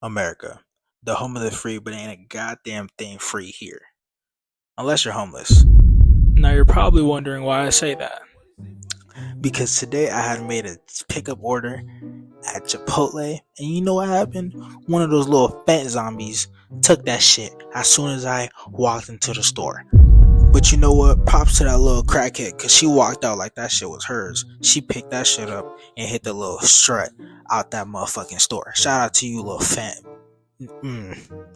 America, the home of the free, but ain't a goddamn thing free here. Unless you're homeless. Now you're probably wondering why I say that. Because today I had made a pickup order at Chipotle, and you know what happened? One of those little fat zombies took that shit as soon as I walked into the store. But you know what? Props to that little crackhead, because she walked out like that shit was hers. She picked that shit up and hit the little strut out that motherfucking store. Shout out to you, little fat.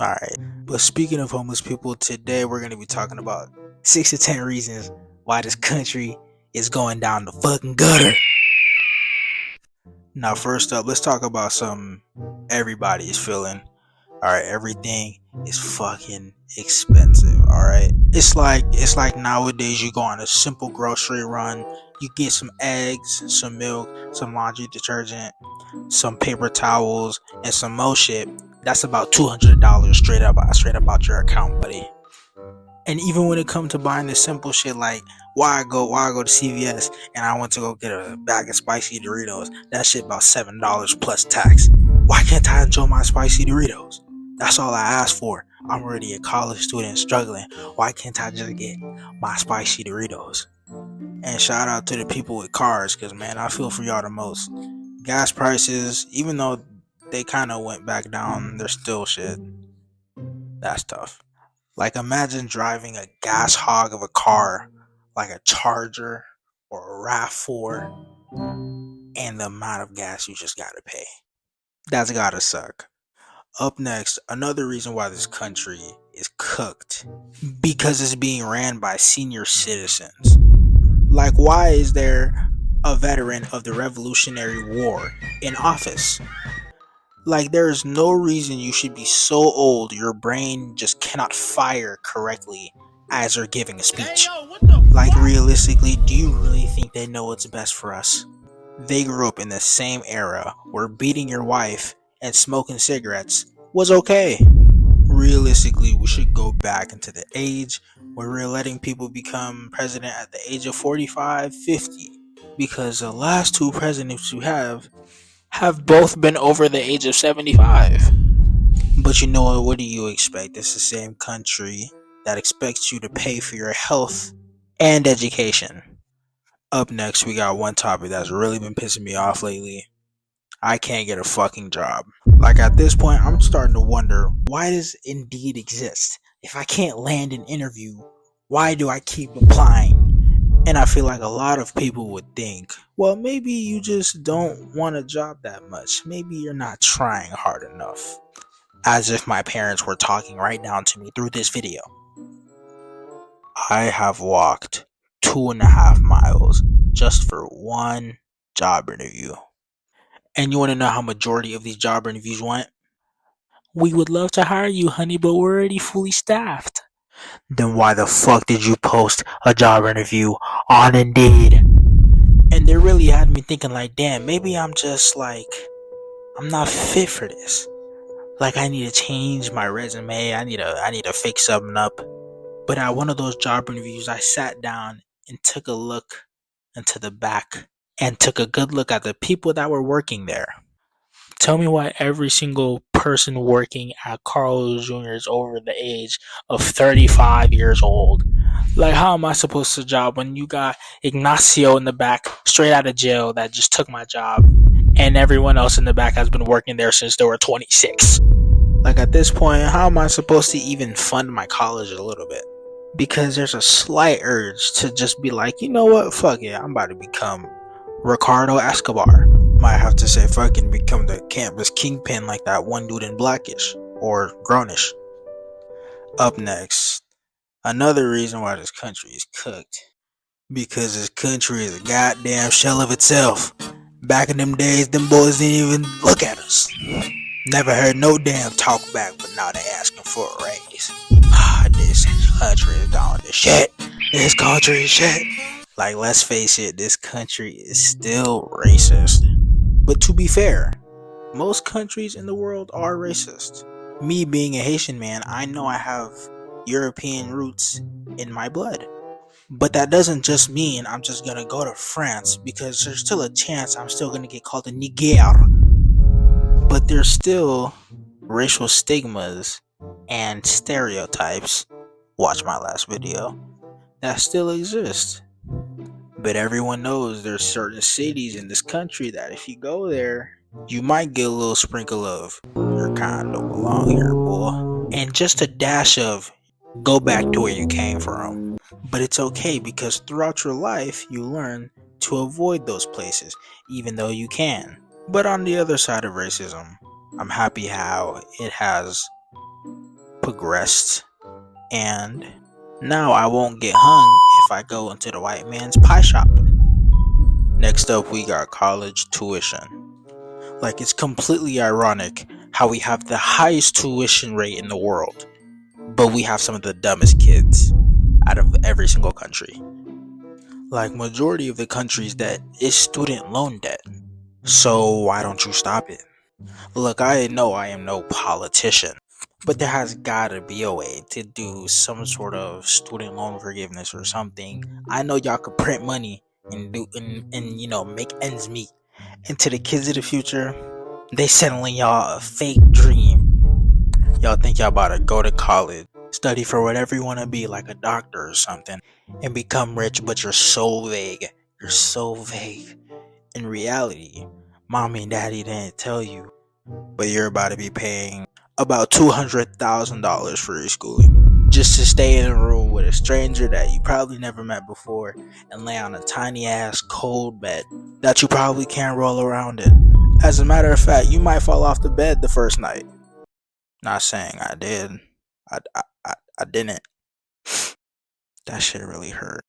Alright. But speaking of homeless people, today we're going to be talking about 6 to 10 reasons why this country is going down the fucking gutter. Now, first up, let's talk about something everybody is feeling. Alright, everything is fucking expensive, alright? It's like nowadays you go on a simple grocery run, you get some eggs, some milk, some laundry detergent, some paper towels, and some more shit. That's about $200 straight up out your account, buddy. And even when it comes to buying the simple shit like why I go to CVS and I went to go get a bag of spicy Doritos, that shit about $7 plus tax. Why can't I enjoy my spicy Doritos? That's all I ask for. I'm already a college student struggling. Why can't I just get my spicy Doritos? And shout out to the people with cars, because man, I feel for y'all the most. Gas prices, even though they kind of went back down, they're still shit. That's tough. Like, imagine driving a gas hog of a car like a Charger or a RAV4 and the amount of gas you just gotta pay. That's gotta suck. Up next, another reason why this country is cooked. Because it's being ran by senior citizens. Like, why is there a veteran of the Revolutionary War in office? Like, there is no reason you should be so old your brain just cannot fire correctly as you're giving a speech. Like, realistically, do you really think they know what's best for us? They grew up in the same era where beating your wife and smoking cigarettes was okay. Realistically, we should go back into the age where we're letting people become president at the age of 45, 50. Because the last two presidents you have both been over the age of 75. But you know what do you expect? It's the same country that expects you to pay for your health and education. Up next, we got one topic that's really been pissing me off lately. I can't get a fucking job. Like, at this point, I'm starting to wonder, why does Indeed exist? If I can't land an interview, why do I keep applying? And I feel like a lot of people would think, well, maybe you just don't want a job that much. Maybe you're not trying hard enough. As if my parents were talking right down to me through this video. I have walked 2.5 miles just for one job interview. And you want to know how majority of these job interviews went? We would love to hire you, honey, but we're already fully staffed. Then why the fuck did you post a job interview on Indeed? And they really had me thinking like, damn, maybe I'm just like, I'm not fit for this. Like, I need to change my resume. I need to fix something up. But at one of those job interviews, I sat down and took a look into the back and took a good look at the people that were working there. Tell me why every single person working at Carl's Jr. is over the age of 35 years old. Like, how am I supposed to job when you got Ignacio in the back, straight out of jail, that just took my job, and everyone else in the back has been working there since they were 26? Like, at this point, how am I supposed to even fund my college a little bit? Because there's a slight urge to just be like, you know what, fuck it, I'm about to become Ricardo Escobar. Might have to say fucking become the campus kingpin like that one dude in Blackish or Grownish. Up next, another reason why this country is cooked. Because this country is a goddamn shell of itself. Back in them days, them boys didn't even look at us. Never heard no damn talk back, but now they asking for a raise. This country is gone to shit. This country is shit. Like, let's face it, this country is still racist. But to be fair, most countries in the world are racist. Me being a Haitian man, I know I have European roots in my blood. But that doesn't just mean I'm just gonna go to France, because there's still a chance I'm still gonna get called a Niger. But there's still racial stigmas, and stereotypes, watch my last video, that still exist. But everyone knows there's certain cities in this country that if you go there, you might get a little sprinkle of "you kind of don't belong here, boy," and just a dash of "go back to where you came from." But it's okay because throughout your life, you learn to avoid those places, even though you can. But on the other side of racism, I'm happy how it has progressed, and now I won't get hung if I go into the white man's pie shop. Next up, we got college tuition. Like, it's completely ironic how we have the highest tuition rate in the world, but we have some of the dumbest kids out of every single country. Like, majority of the countries that is student loan debt. So why don't you stop it? Look, I know I am no politician, but there has gotta be a way to do some sort of student loan forgiveness or something. I know y'all could print money and do and make ends meet. And to the kids of the future, they selling y'all a fake dream. Y'all think y'all about to go to college, study for whatever you want to be, like a doctor or something, and become rich, but you're so vague. You're so vague. In reality, mommy and daddy didn't tell you, but you're about to be paying about $200,000 for your schooling just to stay in a room with a stranger that you probably never met before and lay on a tiny ass cold bed that you probably can't roll around in. As a matter of fact, you might fall off the bed the first night. Not saying I did. I didn't. That shit really hurt.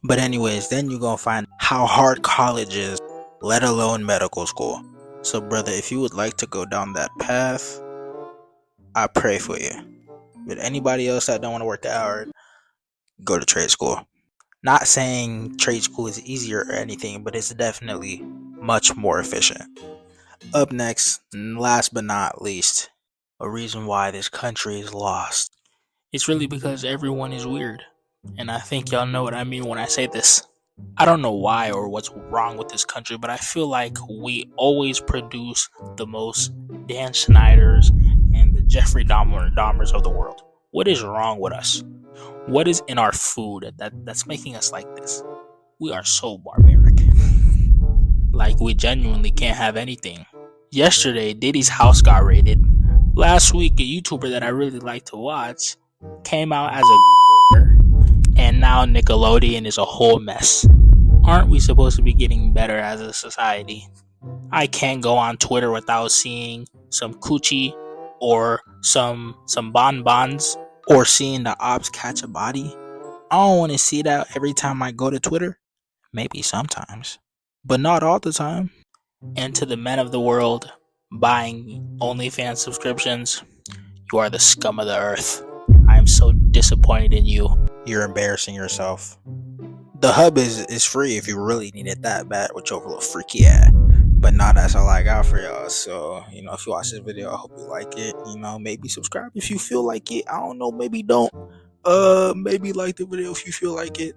But anyways, then you're gonna find how hard college is, let alone medical school. So brother, if you would like to go down that path, I pray for you. But anybody else that don't want to work that hard, go to trade school. Not saying trade school is easier or anything, but it's definitely much more efficient. Up next, and last but not least, a reason why this country is lost. It's really because everyone is weird. And I think y'all know what I mean when I say this. I don't know why or what's wrong with this country, but I feel like we always produce the most Dan Schneiders and the Jeffrey Dahmers of the world. What is wrong with us? What is in our food that's making us like this? We are so barbaric. Like, we genuinely can't have anything. Yesterday, Diddy's house got raided. Last week, a YouTuber that I really like to watch came out as a and now Nickelodeon is a whole mess. Aren't we supposed to be getting better as a society? I can't go on Twitter without seeing some coochie or some bonbons Or seeing the ops catch a body. I don't want to see that every time I go to Twitter. Maybe sometimes, but not all the time. and to the men of the world buying OnlyFans subscriptions. You are the scum of the earth. I am so disappointed in you. You're embarrassing yourself. The hub is free if you really need it that bad with your little freaky ass. But now that's all I got for y'all. So, if you watch this video, I hope you like it. Maybe subscribe if you feel like it. I don't know, maybe don't. Maybe like the video if you feel like it.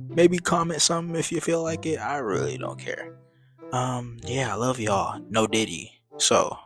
Maybe comment something if you feel like it. I really don't care. Yeah, I love y'all. No Diddy. So